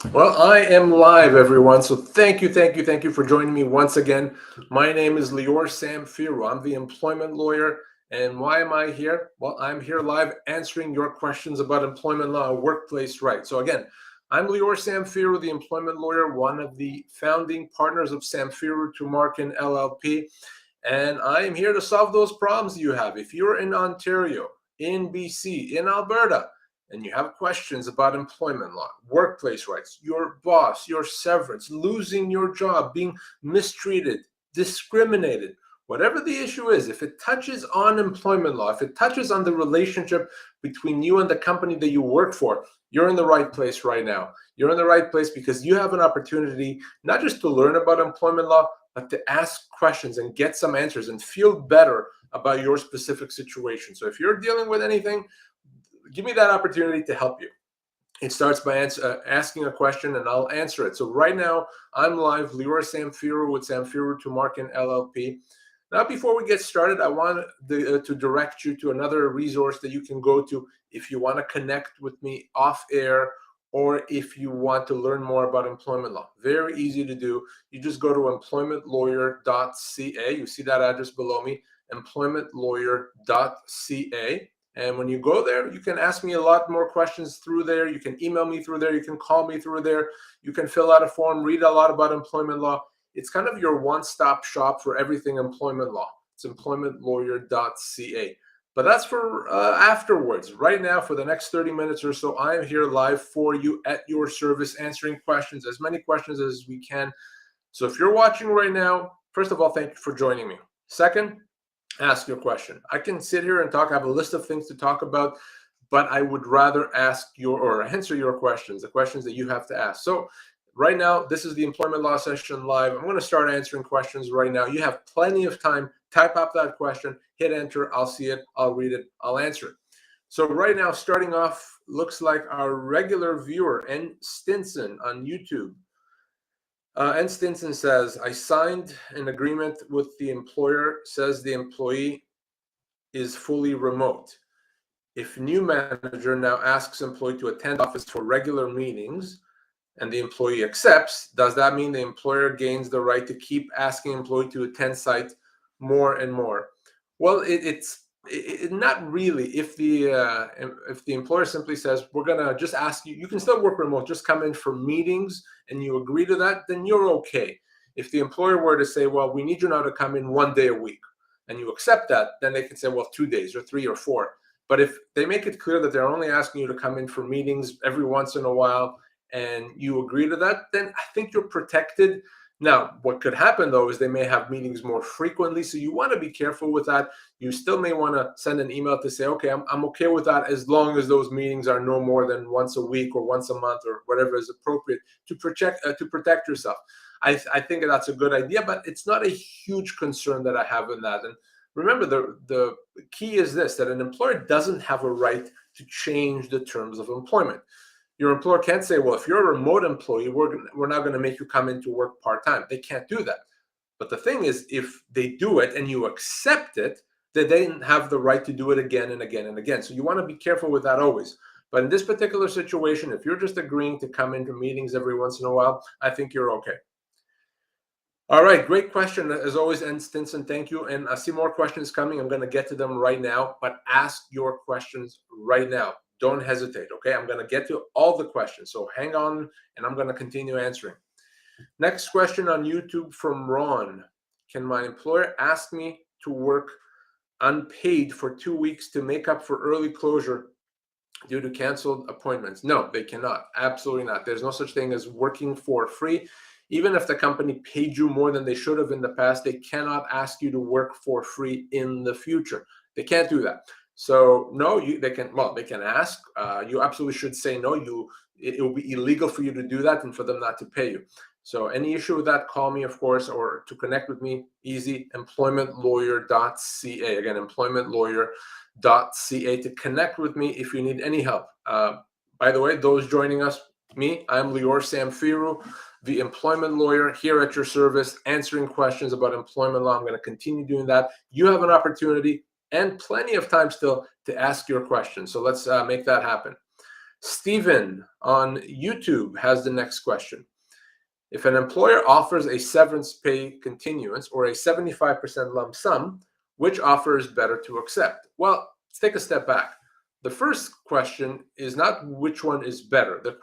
Well, I am live, everyone. So thank you for joining me once again. My name is Lior Samfiru. I'm the employment lawyer. And why am I here? Well, I'm here live answering your questions about employment law and workplace rights. So again, I'm Lior Samfiru, the employment lawyer, one of the founding partners of Samfiru Tumarkin LLP. And I am here to solve those problems you have. If you're in Ontario, in BC, in Alberta, and you have questions about employment law, workplace rights, your boss, your severance, losing your job, being mistreated, discriminated, whatever the issue is, if it touches on employment law, if it touches on the relationship between you and the company that you work for, you're in the right place right now. You're in the right place because you have an opportunity not just to learn about employment law, but to ask questions and get some answers and feel better about your specific situation. So if you're dealing with anything, give me that opportunity to help you. It starts by asking a question and I'll answer it. So right now, I'm live, Lior Samfiru with Samfiru Tumarkin LLP. Now, before we get started, I want to direct you to another resource that you can go to if you want to connect with me off air or if you want to learn more about employment law. Very easy to do. You just go to employmentlawyer.ca. You see that address below me, employmentlawyer.ca. And when you go there, you can ask me a lot more questions through there. You can email me through there. You can call me through there. You can fill out a form, read a lot about employment law. It's kind of your one-stop shop for everything employment law. It's employmentlawyer.ca. But that's for afterwards. Right now, for the next 30 minutes or so, I am here live for you at your service, answering questions, as many questions as we can. So if you're watching right now, first of all, thank you for joining me. Second, ask your question. I can sit here and talk. I have a list of things to talk about, but I would rather ask or answer your questions, the questions that you have to ask. So right now, this is the employment law session live. I'm going to start answering questions right now. You have plenty of time. Type up that question, hit enter. I'll see it. I'll read it. I'll answer it. So right now, starting off, looks like our regular viewer, N. Stinson on YouTube. N. Stinson says, I signed an agreement with the employer, says the employee is fully remote. If new manager now asks employee to attend office for regular meetings and the employee accepts, does that mean the employer gains the right to keep asking employee to attend site more and more? Well, it's not really. If the employer simply says, we're gonna just ask you, you can still work remote, just come in for meetings, and you agree to that, then you're okay. If the employer were to say, well, we need you now to come in 1 day a week, and you accept that, then they can say, well, 2 days or 3 or 4. But if they make it clear that they're only asking you to come in for meetings every once in a while, and you agree to that, then I think you're protected. Now, what could happen, though, is they may have meetings more frequently, so you want to be careful with that. You still may want to send an email to say, okay, I'm okay with that as long as those meetings are no more than once a week or once a month or whatever is appropriate to protect yourself. I think that's a good idea, but it's not a huge concern that I have in that. And remember, the key is this, that an employer doesn't have a right to change the terms of employment. Your employer can't say, well, if you're a remote employee, we're not going to make you come into work part-time. They can't do that. But the thing is, if they do it and you accept it, then they have the right to do it again and again and again. So you want to be careful with that always. But in this particular situation, if you're just agreeing to come into meetings every once in a while, I think you're okay. All right, great question. As always, N. Stinson, thank you. And I see more questions coming. I'm going to get to them right now, but ask your questions right now. Don't hesitate, okay? I'm going to get to all the questions, so hang on, and I'm going to continue answering. Next question on YouTube from Ron. Can my employer ask me to work unpaid for 2 weeks to make up for early closure due to canceled appointments? No, they cannot. Absolutely not. There's no such thing as working for free. Even if the company paid you more than they should have in the past, they cannot ask you to work for free in the future. They can't do that. So no, they can ask. You absolutely should say no. It will be illegal for you to do that and for them not to pay you. So any issue with that, call me, of course, or to connect with me, easy, employmentlawyer.ca. Again, employmentlawyer.ca to connect with me if you need any help. By the way, those joining us, I'm Lior Samfiru, the employment lawyer here at your service, answering questions about employment law. I'm going to continue doing that. You have an opportunity and plenty of time still to ask your questions. So let's make that happen. Stephen on YouTube has the next question. If an employer offers a severance pay continuance or a 75% lump sum, which offer is better to accept? Well, let's take a step back. The first question is not which one is better. The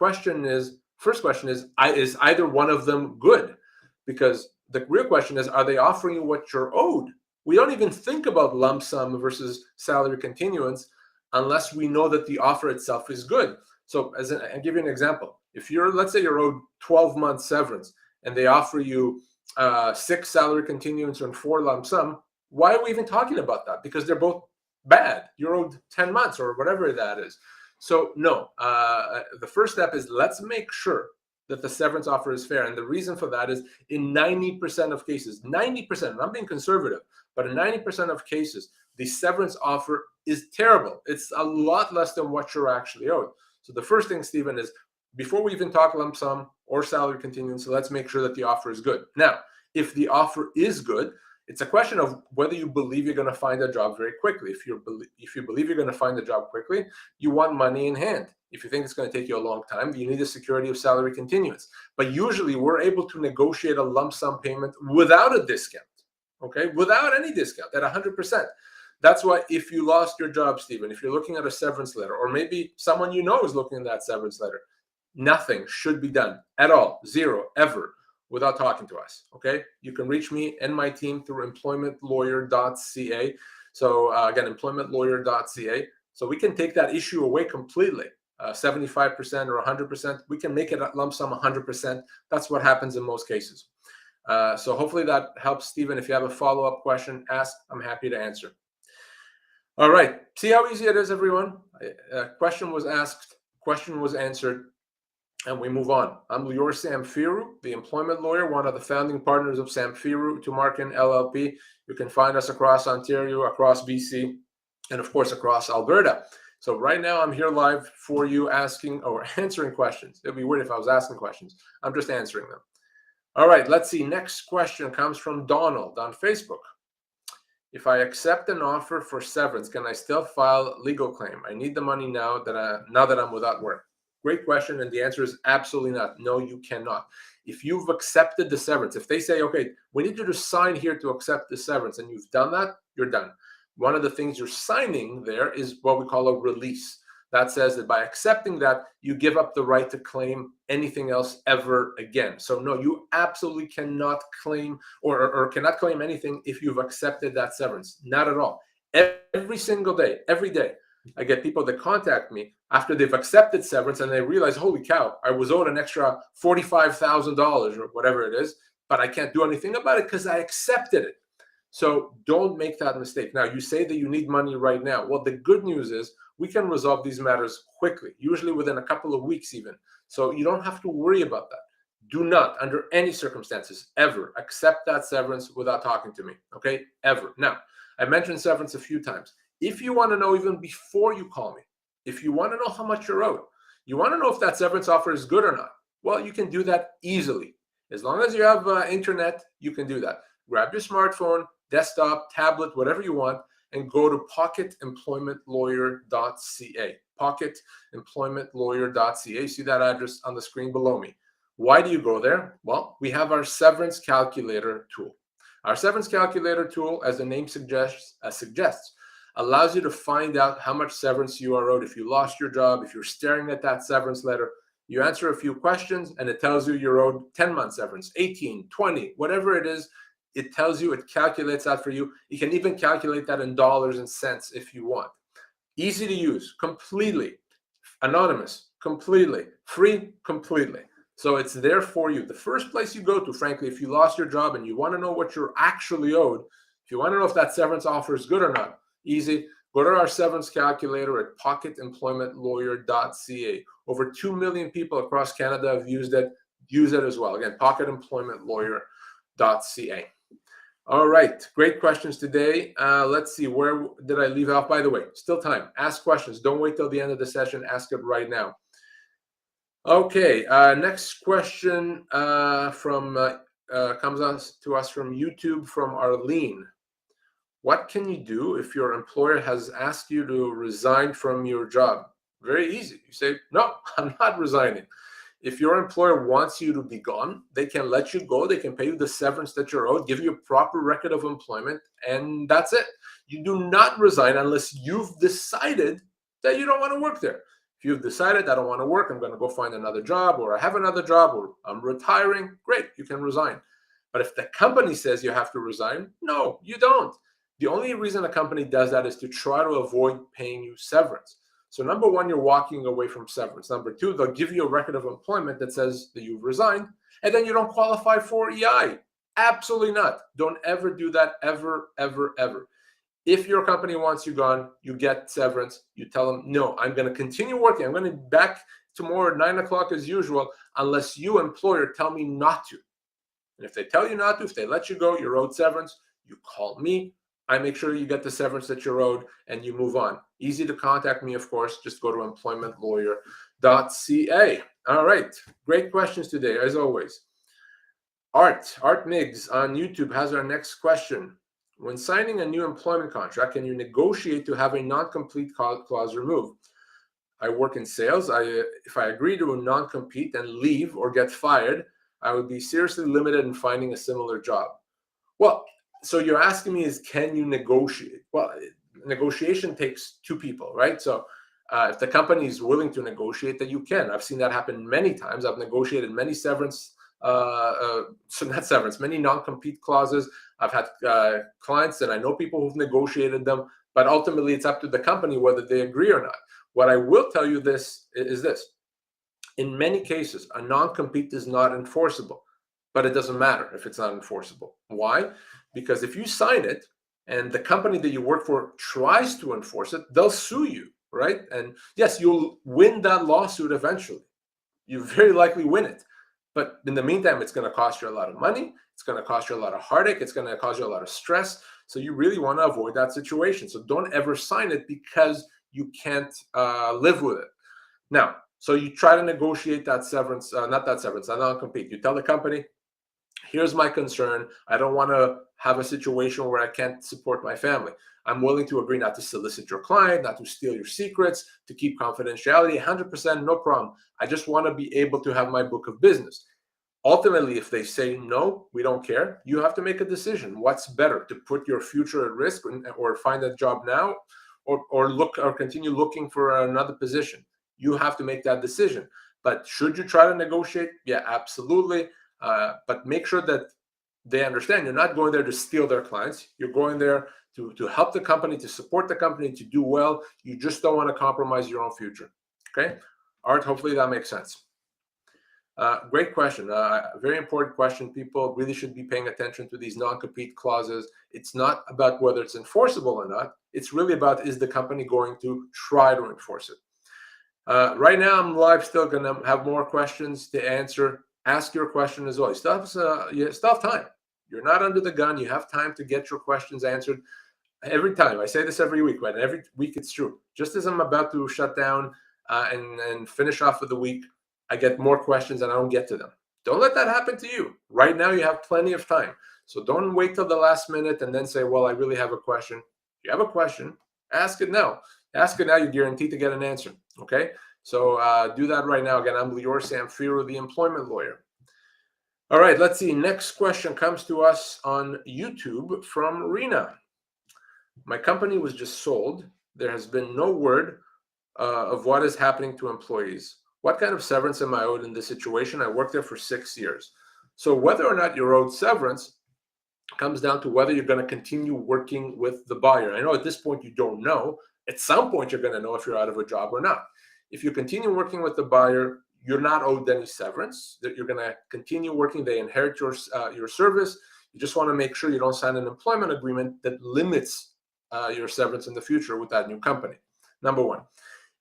first question is either one of them good? Because the real question is, are they offering you what you're owed? We don't even think about lump sum versus salary continuance unless we know that the offer itself is good. So I'll give you an example. If let's say you're owed 12 months severance and they offer you 6 salary continuance and 4 lump sum, why are we even talking about that? Because they're both bad. You're owed 10 months or whatever that is. So no, the first step is let's make sure that the severance offer is fair. And the reason for that is in 90% of cases, 90%, I'm being conservative, but in 90% of cases, the severance offer is terrible. It's a lot less than what you're actually owed. So the first thing, Stephen, is before we even talk lump sum or salary continuance, let's make sure that the offer is good. Now, if the offer is good, it's a question of whether you believe you're going to find a job very quickly. If you believe you're going to find a job quickly, you want money in hand. If you think it's going to take you a long time, you need the security of salary continuance. But usually we're able to negotiate a lump sum payment without a discount, okay? Without any discount at 100%. That's why if you lost your job, Stephen, if you're looking at a severance letter, or maybe someone you know is looking at that severance letter, nothing should be done at all, zero, ever, without talking to us, okay? You can reach me and my team through employmentlawyer.ca. So again, employmentlawyer.ca. So we can take that issue away completely, 75% or 100%. We can make it a lump sum 100%. That's what happens in most cases. So hopefully that helps, Stephen. If you have a follow-up question, ask. I'm happy to answer. All right. See how easy it is, everyone? Question was asked, question was answered, and we move on. I'm Lior Samfiru, the employment lawyer, one of the founding partners of Samfiru, Tumarkin, LLP. You can find us across Ontario, across BC, and of course, across Alberta. So right now I'm here live for you asking or answering questions. It'd be weird if I was asking questions. I'm just answering them. All right, let's see. Next question comes from Donald on Facebook. If I accept an offer for severance, can I still file a legal claim? I need the money now that I'm without work. Great question, and the answer is absolutely not. No, you cannot. If you've accepted the severance, if they say, okay, we need you to sign here to accept the severance, and you've done that, you're done. One of the things you're signing there is what we call a release. That says that by accepting that, you give up the right to claim anything else ever again. So no, you absolutely cannot claim or cannot claim anything if you've accepted that severance. Not at all. Every single day, every day, I get people that contact me after they've accepted severance and they realize, holy cow, I was owed an extra $45,000 or whatever it is, but I can't do anything about it because I accepted it. So don't make that mistake. Now, you say that you need money right now. Well, the good news is we can resolve these matters quickly, usually within a couple of weeks even. So you don't have to worry about that. Do not, under any circumstances, ever accept that severance without talking to me, okay? Ever. Now, I mentioned severance a few times. If you want to know even before you call me, if you want to know how much you're owed, you want to know if that severance offer is good or not, well, you can do that easily. As long as you have internet, you can do that. Grab your smartphone, desktop, tablet, whatever you want, and go to pocketemploymentlawyer.ca. Pocketemploymentlawyer.ca. See that address on the screen below me. Why do you go there? Well, we have our severance calculator tool. Our severance calculator tool, as the name suggests, allows you to find out how much severance you are owed. If you lost your job, if you're staring at that severance letter, you answer a few questions and it tells you you're owed 10 months severance, 18, 20, whatever it is. It tells you, it calculates that for you. You can even calculate that in dollars and cents if you want. Easy to use, completely anonymous, completely free, completely. So it's there for you. The first place you go to, frankly, if you lost your job and you want to know what you're actually owed, if you want to know if that severance offer is good or not, easy. Go to our severance calculator at pocketemploymentlawyer.ca. Over 2 million people across Canada have used it. Use it as well. Again, pocketemploymentlawyer.ca. All right, great questions today. Let's see, where did I leave off? By the way, still time. Ask questions. Don't wait till the end of the session. Ask it right now. Okay, next question comes to us from YouTube from Arlene. What can you do if your employer has asked you to resign from your job? Very easy. You say, no, I'm not resigning. If your employer wants you to be gone, they can let you go. They can pay you the severance that you're owed, give you a proper record of employment, and that's it. You do not resign unless you've decided that you don't want to work there. If you've decided I don't want to work, I'm going to go find another job, or I have another job, or I'm retiring, great, you can resign. But if the company says you have to resign, no, you don't. The only reason a company does that is to try to avoid paying you severance. So number one, you're walking away from severance. Number two, they'll give you a record of employment that says that you've resigned, and then you don't qualify for EI. Absolutely not. Don't ever do that, ever, ever, ever. If your company wants you gone, you get severance. You tell them, no, I'm going to continue working. I'm going to be back tomorrow at 9 o'clock as usual, unless you, employer, tell me not to. And if they tell you not to, if they let you go, you're owed severance, you call me. I make sure you get the severance that you're owed and you move on. Easy to contact me, of course. Just go to employmentlawyer.ca. All right. Great questions today, as always. Art Miggs on YouTube has our next question. When signing a new employment contract, can you negotiate to have a non-compete clause removed? I work in sales. If I agree to a non-compete and leave or get fired, I would be seriously limited in finding a similar job. Well, so you're asking me is, can you negotiate? Well, negotiation takes two people, right? So if the company is willing to negotiate, that you can. I've seen that happen many times. I've negotiated many many non-compete clauses. I've had clients and I know people who've negotiated them, but ultimately it's up to the company whether they agree or not. What I will tell you is this. In many cases, a non-compete is not enforceable, but it doesn't matter if it's not enforceable. Why? Because if you sign it and the company that you work for tries to enforce it, they'll sue you, right? And yes, you'll win that lawsuit eventually. You very likely win it. But in the meantime, it's going to cost you a lot of money. It's going to cost you a lot of heartache. It's going to cause you a lot of stress. So you really want to avoid that situation. So don't ever sign it because you can't live with it. Now, so you try to negotiate that severance, a non-compete. You tell the company, here's my concern. I don't want to have a situation where I can't support my family. I'm willing to agree not to solicit your client, not to steal your secrets, to keep confidentiality, 100%, no problem. I just want to be able to have my book of business. Ultimately, if they say, no, we don't care, you have to make a decision. What's better, to put your future at risk or find a job now or continue looking for another position? You have to make that decision. But should you try to negotiate? Yeah, absolutely. But make sure that they understand you're not going there to steal their clients. You're going there to help the company, to support the company, to do well. You just don't want to compromise your own future. Okay? Art, hopefully that makes sense. Great question. Very important question. People really should be paying attention to these non-compete clauses. It's not about whether it's enforceable or not. It's really about, is the company going to try to enforce it? Right now, I'm live, still going to have more questions to answer. Ask your question as well. You still have time. You're not under the gun. You have time to get your questions answered every time. I say this every week, right? And every week it's true. Just as I'm about to shut down and finish off for the week, I get more questions and I don't get to them. Don't let that happen to you. Right now, you have plenty of time. So don't wait till the last minute and then say, well, I really have a question. If you have a question, ask it now. Ask it now, you're guaranteed to get an answer, okay? So do that right now. Again, I'm Lior Samfiru, the employment lawyer. All right, let's see. Next question comes to us on YouTube from Rena. My company was just sold. There has been no word of what is happening to employees. What kind of severance am I owed in this situation? I worked there for 6 years. So whether or not you're owed severance comes down to whether you're going to continue working with the buyer. I know at this point you don't know. At some point you're going to know if you're out of a job or not. If you continue working with the buyer, you're not owed any severance. That you're going to continue working. They inherit your service. You just want to make sure you don't sign an employment agreement that limits your severance in the future with that new company. Number one.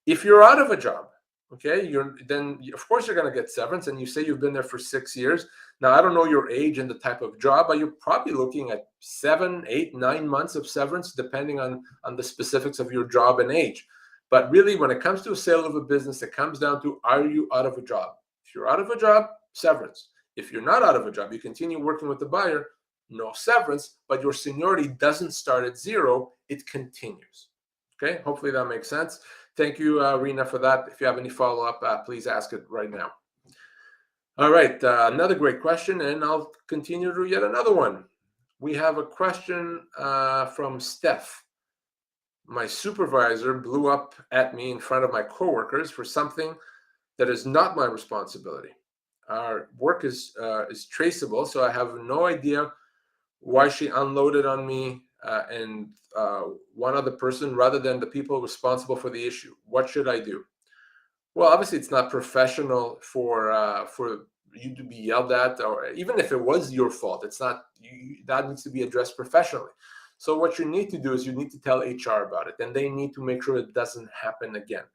If you're out of a job, okay, then of course you're going to get severance, and you say you've been there for 6 years. Now, I don't know your age and the type of job, but you're probably looking at 7, 8, 9 months of severance, depending on the specifics of your job and age. But really, when it comes to a sale of a business, it comes down to, are you out of a job? If you're out of a job, severance. If you're not out of a job, you continue working with the buyer, no severance, but your seniority doesn't start at 0, it continues. Okay, hopefully that makes sense. Thank you, Rena, for that. If you have any follow-up, please ask it right now. All right, another great question, and I'll continue to yet another one. We have a question from Steph. My supervisor blew up at me in front of my coworkers for something that is not my responsibility. Our work is traceable, so I have no idea why she unloaded on me and one other person rather than the people responsible for the issue. What should I do? Well, obviously, it's not professional for you to be yelled at, or even if it was your fault, it's not. That needs to be addressed professionally. So what you need to do is you need to tell HR about it, and they need to make sure it doesn't happen again.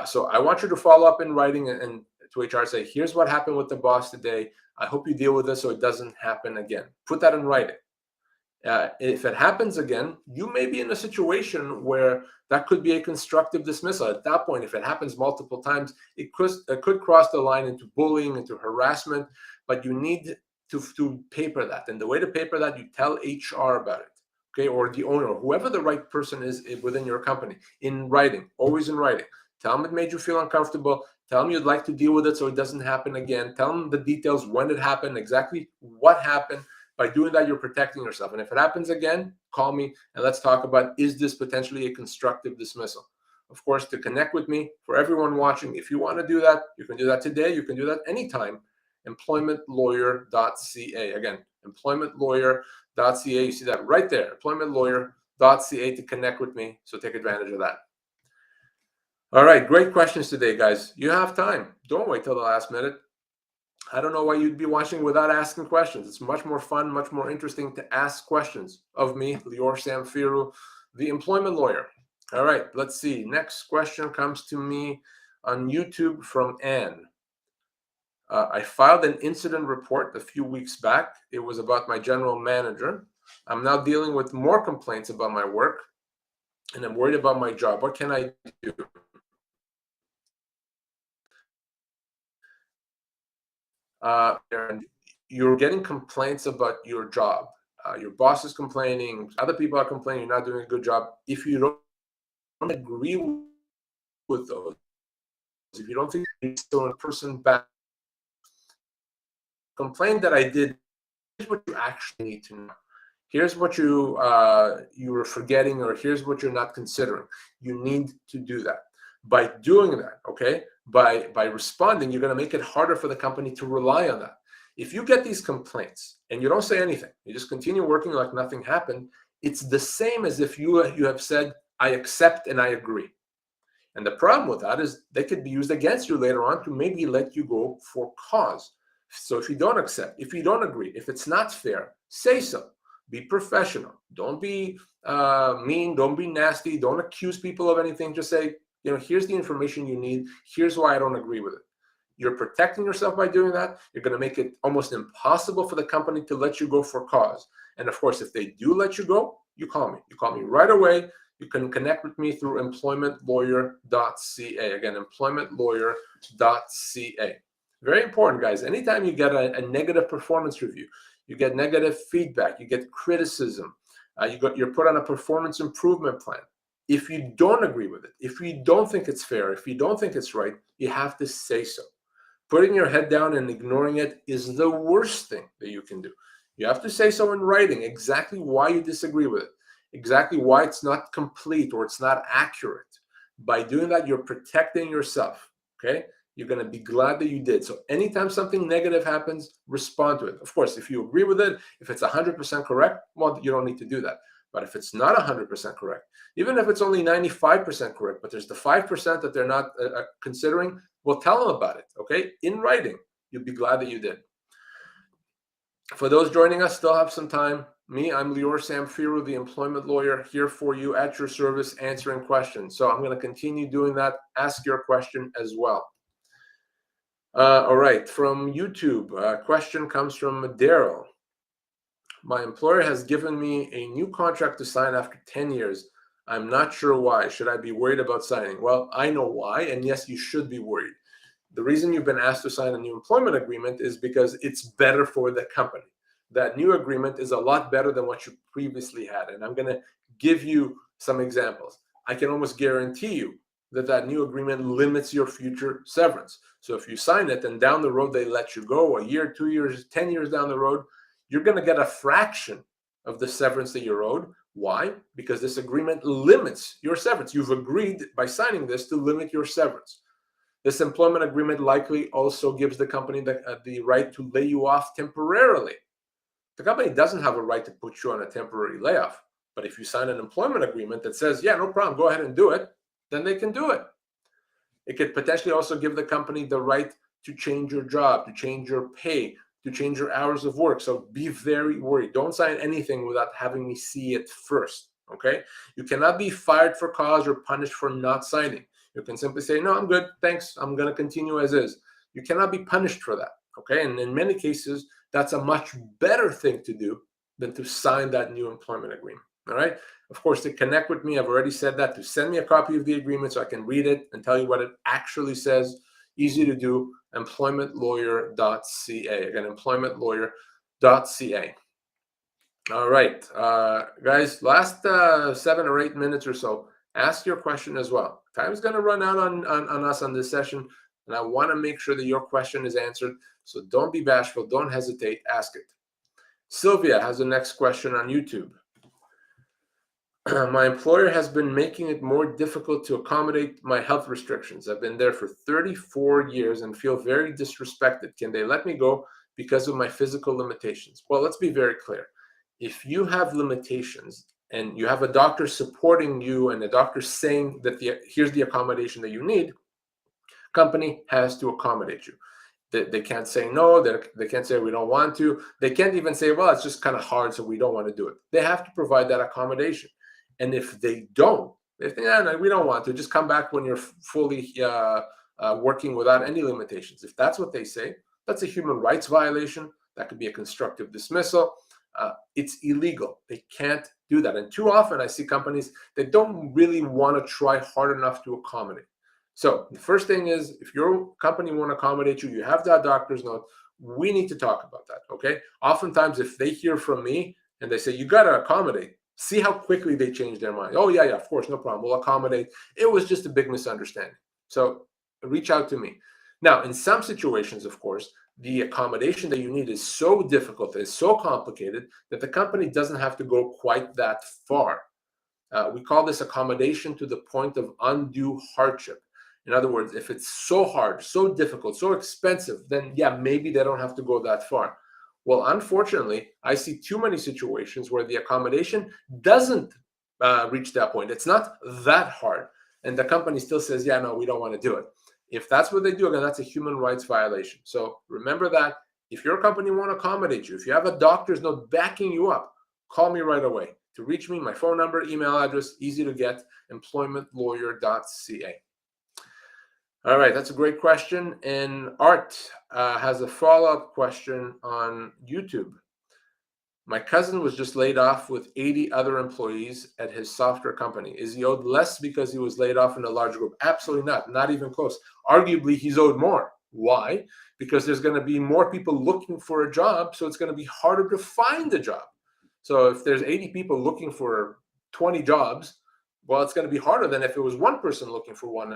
So I want you to follow up in writing and to HR, say, here's what happened with the boss today. I hope you deal with this so it doesn't happen again. Put that in writing. If it happens again, you may be in a situation where that could be a constructive dismissal. At that point, if it happens multiple times, it could cross the line into bullying, into harassment, but you need to paper that. And the way to paper that, you tell HR about it, okay, or the owner, whoever the right person is within your company, in writing, always in writing. Tell them it made you feel uncomfortable. Tell them you'd like to deal with it so it doesn't happen again. Tell them the details, when it happened, exactly what happened. By doing that, you're protecting yourself. And if it happens again, call me and let's talk about, is this potentially a constructive dismissal? Of course, to connect with me, for everyone watching, if you want to do that, you can do that today. You can do that anytime. Employmentlawyer.ca. Again, employmentlawyer.ca. You see that right there, employmentlawyer.ca, to connect with me. So take advantage of that. All right, great questions today, guys. You have time. Don't wait till the last minute. I don't know why you'd be watching without asking questions. It's much more fun, much more interesting to ask questions of me, Lior Samfiru, the employment lawyer. All right, let's see. Next question comes to me on YouTube from Anne. I filed an incident report a few weeks back. It was about my general manager. I'm now dealing with more complaints about my work, and I'm worried about my job. What can I do? You're getting complaints about your job. Your boss is complaining, other people are complaining, you're not doing a good job. If you don't agree with those, if you don't think you're still a person back, complain that I did, here's what you actually need to know. Here's what you were forgetting, or here's what you're not considering. You need to do that. By doing that, okay, by responding, you're going to make it harder for the company to rely on that. If you get these complaints and you don't say anything, you just continue working like nothing happened, it's the same as if you have said, I accept and I agree. And the problem with that is they could be used against you later on to maybe let you go for cause. So if you don't accept, if you don't agree, if it's not fair, say so. Be professional. Don't be mean. Don't be nasty. Don't accuse people of anything. Just say, here's the information you need. Here's why I don't agree with it. You're protecting yourself by doing that. You're going to make it almost impossible for the company to let you go for cause. And of course, if they do let you go, you call me. You call me right away. You can connect with me through employmentlawyer.ca. Again, employmentlawyer.ca. Very important, guys. Anytime you get a negative performance review, you get negative feedback, you get criticism, you're put on a performance improvement plan. If you don't agree with it, if you don't think it's fair, if you don't think it's right, you have to say so. Putting your head down and ignoring it is the worst thing that you can do. You have to say so in writing, exactly why you disagree with it, exactly why it's not complete or it's not accurate. By doing that, you're protecting yourself, okay? You're going to be glad that you did. So anytime something negative happens, respond to it. Of course, if you agree with it, if it's 100% correct, well, you don't need to do that. But if it's not 100% correct, even if it's only 95% correct, but there's the 5% that they're not considering, well, tell them about it, okay? In writing, you'll be glad that you did. For those joining us, still have some time. I'm Lior Samfiru, the employment lawyer, here for you at your service, answering questions. So I'm going to continue doing that. Ask your question as well. All right, from YouTube, a question comes from Daryl. My employer has given me a new contract to sign after 10 years. I'm not sure why. Should I be worried about signing? Well, I know why, and yes, you should be worried. The reason you've been asked to sign a new employment agreement is because it's better for the company. That new agreement is a lot better than what you previously had, and I'm going to give you some examples. I can almost guarantee you that that new agreement limits your future severance. So if you sign it and down the road they let you go, a year, 2 years, 10 years down the road, you're going to get a fraction of the severance that you're owed. Why? Because this agreement limits your severance. You've agreed by signing this to limit your severance. This employment agreement likely also gives the company the right to lay you off temporarily. The company doesn't have a right to put you on a temporary layoff. But if you sign an employment agreement that says, yeah, no problem, go ahead and do it, then they can do it. It could potentially also give the company the right to change your job, to change your pay, to change your hours of work. So be very worried. Don't sign anything without having me see it first, okay? You cannot be fired for cause or punished for not signing. You can simply say, no, I'm good, thanks, I'm going to continue as is. You cannot be punished for that, okay? And in many cases, that's a much better thing to do than to sign that new employment agreement, all right? Of course, to connect with me, I've already said that, to send me a copy of the agreement so I can read it and tell you what it actually says. Easy to do, employmentlawyer.ca. Again, employmentlawyer.ca. All right, guys, last 7 or 8 minutes or so, ask your question as well. Time's going to run out on us on this session, and I want to make sure that your question is answered. So don't be bashful. Don't hesitate. Ask it. Sylvia has the next question on YouTube. My employer has been making it more difficult to accommodate my health restrictions. I've been there for 34 years and feel very disrespected. Can they let me go because of my physical limitations? Well, let's be very clear. If you have limitations and you have a doctor supporting you and a doctor saying that here's the accommodation that you need, company has to accommodate you. They can't say no. They can't say we don't want to. They can't even say, well, it's just kind of hard, so we don't want to do it. They have to provide that accommodation. And if they don't, if they no, we don't want to, just come back when you're fully working without any limitations. If that's what they say, that's a human rights violation. That could be a constructive dismissal. It's illegal. They can't do that. And too often I see companies that don't really want to try hard enough to accommodate. So the first thing is, if your company won't accommodate you, you have that doctor's note, we need to talk about that, okay? Oftentimes, if they hear from me and they say, you got to accommodate, see how quickly they change their mind. Oh, yeah, of course, no problem. We'll accommodate. It was just a big misunderstanding. So reach out to me. Now, in some situations, of course, the accommodation that you need is so difficult, it's so complicated that the company doesn't have to go quite that far. We call this accommodation to the point of undue hardship. In other words, if it's so hard, so difficult, so expensive, then yeah, maybe they don't have to go that far. Well, unfortunately, I see too many situations where the accommodation doesn't reach that point. It's not that hard. And the company still says, yeah, no, we don't want to do it. If that's what they do, again, that's a human rights violation. So remember that if your company won't accommodate you, if you have a doctor's note backing you up, call me right away. To reach me, my phone number, email address, easy to get, employmentlawyer.ca. All right, that's a great question. And Art has a follow-up question on YouTube. My cousin was just laid off with 80 other employees at his software company. Is he owed less because he was laid off in a large group? Absolutely not even close. Arguably, he's owed more. Why? Because there's going to be more people looking for a job, so it's going to be harder to find a job. So if there's 80 people looking for 20 jobs, well, it's going to be harder than if it was one person looking for one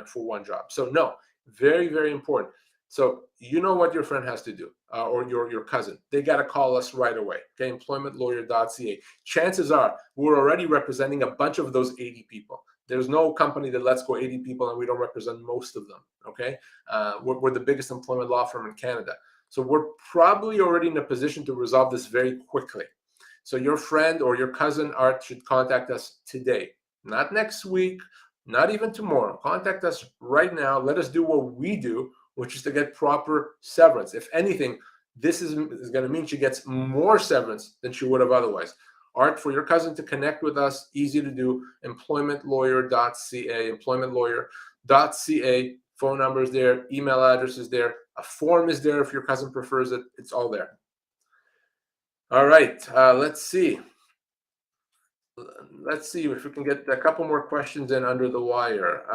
job. So no, very, very important. So you know what your friend has to do, or your cousin. They got to call us right away. Okay, employmentlawyer.ca. Chances are we're already representing a bunch of those 80 people. There's no company that lets go 80 people and we don't represent most of them. Okay, we're the biggest employment law firm in Canada. So we're probably already in a position to resolve this very quickly. So your friend or your cousin Art should contact us today. Not next week, not even tomorrow. Contact us right now. Let us do what we do, which is to get proper severance. If anything, this is going to mean she gets more severance than she would have otherwise. Art, for your cousin to connect with us, easy to do, employmentlawyer.ca, employmentlawyer.ca. Phone number is there, email address is there, a form is there if your cousin prefers it. It's all there. All right, let's see. Let's see if we can get a couple more questions in under the wire.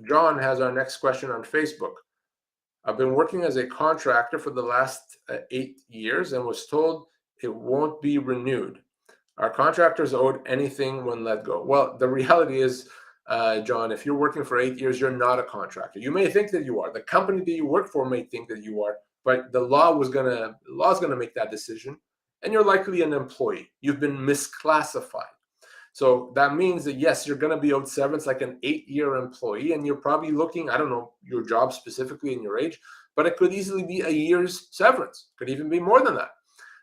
John has our next question on Facebook. I've been working as a contractor for the last 8 years and was told it won't be renewed. Are contractors owed anything when let go? Well, the reality is John, if you're working for 8 years, you're not a contractor. You may think that you are. The company that you work for may think that you are, but the law's gonna make that decision, and you're likely an employee. You've been misclassified. So that means that, yes, you're going to be owed severance like an 8-year employee, and you're probably looking, I don't know your job specifically and your age, but it could easily be a year's severance. Could even be more than that.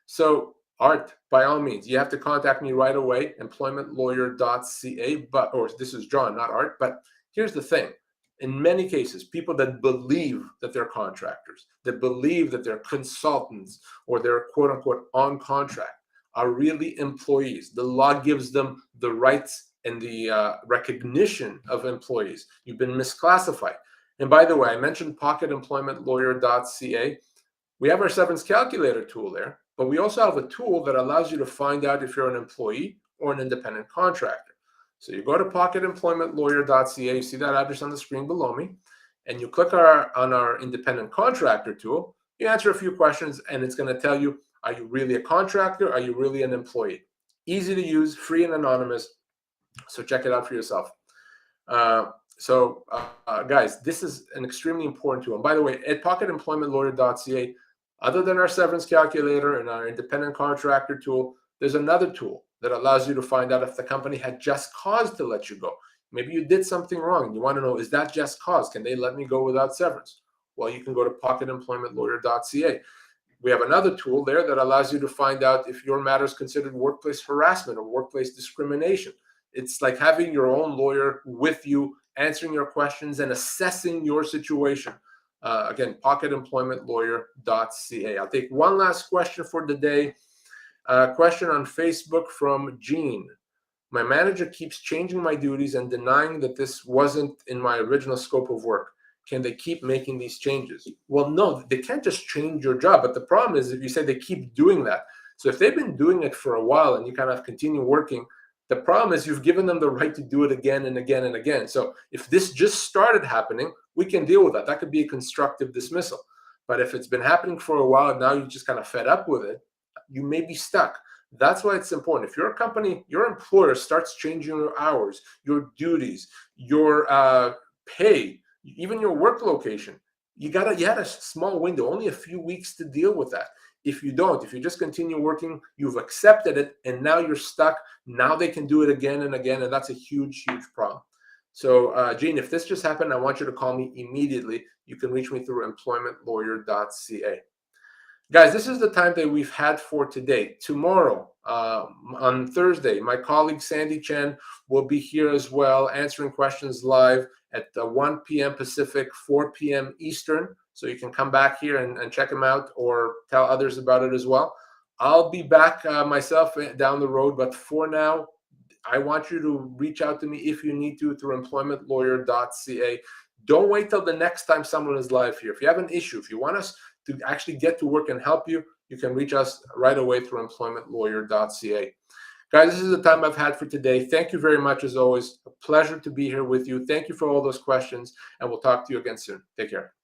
So Art, by all means, you have to contact me right away, employmentlawyer.ca, or this is John, not Art. But here's the thing. In many cases, people that believe that they're contractors, that believe that they're consultants, or they're quote unquote on contract, are really employees. The law gives them the rights and the recognition of employees. You've been misclassified. And by the way, I mentioned pocketemploymentlawyer.ca. We have our severance calculator tool there, but we also have a tool that allows you to find out if you're an employee or an independent contractor. So you go to pocketemploymentlawyer.ca, you see that address on the screen below me, and you click on our independent contractor tool. You answer a few questions, and it's going to tell you, are you really a contractor? Are you really an employee? Easy to use, free and anonymous. So check it out for yourself. Guys, this is an extremely important tool. And by the way, at pocketemploymentlawyer.ca, other than our severance calculator and our independent contractor tool, there's another tool that allows you to find out if the company had just cause to let you go. Maybe you did something wrong and you want to know, is that just cause? Can they let me go without severance? Well, you can go to pocketemploymentlawyer.ca. We have another tool there that allows you to find out if your matter is considered workplace harassment or workplace discrimination. It's like having your own lawyer with you, answering your questions and assessing your situation. Again, pocketemploymentlawyer.ca. I'll take one last question for the day. Question on Facebook from Jean. My manager keeps changing my duties and denying that this wasn't in my original scope of work. Can they keep making these changes? Well, no, they can't just change your job. But the problem is if you say they keep doing that. So if they've been doing it for a while and you kind of continue working, the problem is you've given them the right to do it again and again and again. So if this just started happening, we can deal with that. That could be a constructive dismissal. But if it's been happening for a while and now you're just kind of fed up with it, you may be stuck. That's why it's important. If your company, your employer starts changing your hours, your duties, your pay, even your work location, you had a small window, only a few weeks to deal with that. If you don't, if you just continue working, you've accepted it, and now you're stuck. Now they can do it again and again, and that's a huge, huge problem. So, Gene, if this just happened, I want you to call me immediately. You can reach me through employmentlawyer.ca. Guys, this is the time that we've had for today. Tomorrow, on Thursday, my colleague Sandy Chen will be here as well, answering questions live at 1 p.m. Pacific, 4 p.m. Eastern. So you can come back here and check him out or tell others about it as well. I'll be back myself down the road, but for now, I want you to reach out to me if you need to through employmentlawyer.ca. Don't wait till the next time someone is live here. If you have an issue, if you want us to actually get to work and help you, you can reach us right away through employmentlawyer.ca. Guys, this is the time I've had for today. Thank you very much, as always. A pleasure to be here with you. Thank you for all those questions, and we'll talk to you again soon. Take care.